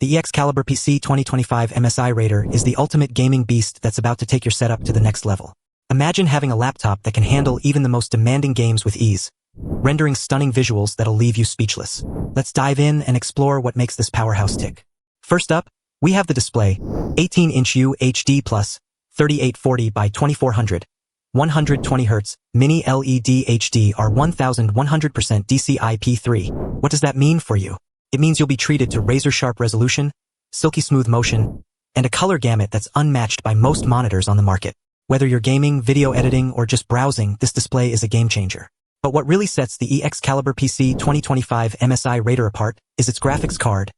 The Excaliberpc 2025 Msi Raider is the ultimate gaming beast that's about to take your setup to the next level. Imagine having a laptop that can handle even the most demanding games with ease, rendering stunning visuals that'll leave you speechless. Let's dive in and explore what makes this powerhouse tick. First up, we have the display, 18-inch UHD plus 3840 by 2400, 120Hz, mini LED HDR 1100% DCI-P3. What does that mean for you? It means you'll be treated to razor-sharp resolution, silky smooth motion, and a color gamut that's unmatched by most monitors on the market. Whether you're gaming, video editing, or just browsing, this display is a game-changer. But what really sets the Excaliberpc 2025 Msi Raider apart is its graphics card,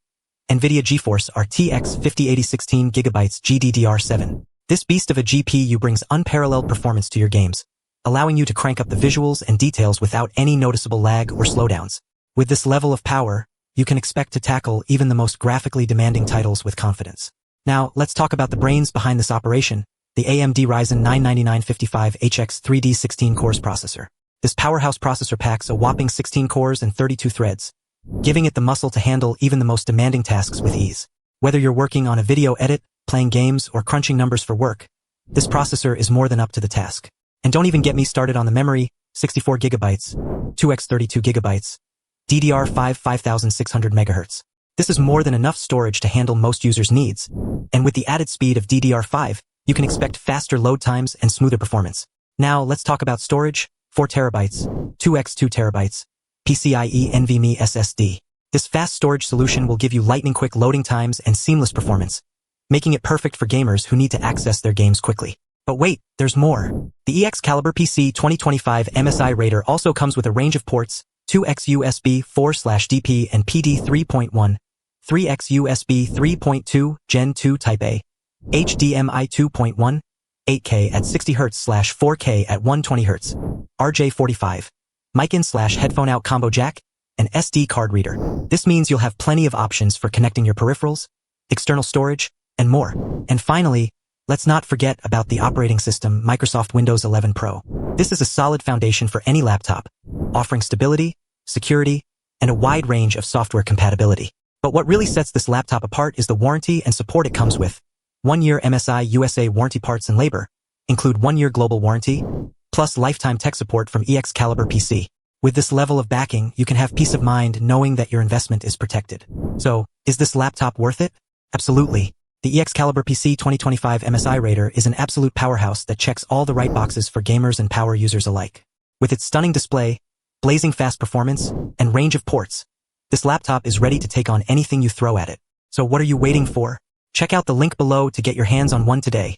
NVIDIA GeForce RTX 5080 16GB GDDR7. This beast of a GPU brings unparalleled performance to your games, allowing you to crank up the visuals and details without any noticeable lag or slowdowns. With this level of power, you can expect to tackle even the most graphically demanding titles with confidence. Now, let's talk about the brains behind this operation, the AMD Ryzen 9 9955HX 3D 16 cores processor. This powerhouse processor packs a whopping 16 cores and 32 threads, giving it the muscle to handle even the most demanding tasks with ease. Whether you're working on a video edit, playing games, or crunching numbers for work, this processor is more than up to the task. And don't even get me started on the memory, 64GB, 2x32GB, DDR5 5600 MHz. This is more than enough storage to handle most users' needs, and with the added speed of DDR5, you can expect faster load times and smoother performance. Now, let's talk about storage, 4TB, 2x2TB, PCIe NVMe SSD. This fast storage solution will give you lightning-quick loading times and seamless performance, making it perfect for gamers who need to access their games quickly. But wait, there's more. The Excaliberpc 2025 Msi Raider also comes with a range of ports, 2x USB 4/DP and PD 3.1, 3x USB 3.2 Gen 2 Type A, HDMI 2.1, 8K at 60Hz/4K at 120Hz, RJ45, mic-in/headphone out combo jack, and SD card reader. This means you'll have plenty of options for connecting your peripherals, external storage, and more. And finally, let's not forget about the operating system, Microsoft Windows 11 Pro. This is a solid foundation for any laptop, offering stability, security, and a wide range of software compatibility. But what really sets this laptop apart is the warranty and support it comes with. 1-year MSI USA warranty, parts and labor include 1-year global warranty, plus lifetime tech support from Excaliberpc. With this level of backing, you can have peace of mind knowing that your investment is protected. So, is this laptop worth it? Absolutely. The Excaliberpc 2025 Msi Raider is an absolute powerhouse that checks all the right boxes for gamers and power users alike. With its stunning display, blazing fast performance, and range of ports, this laptop is ready to take on anything you throw at it. So what are you waiting for? Check out the link below to get your hands on one today.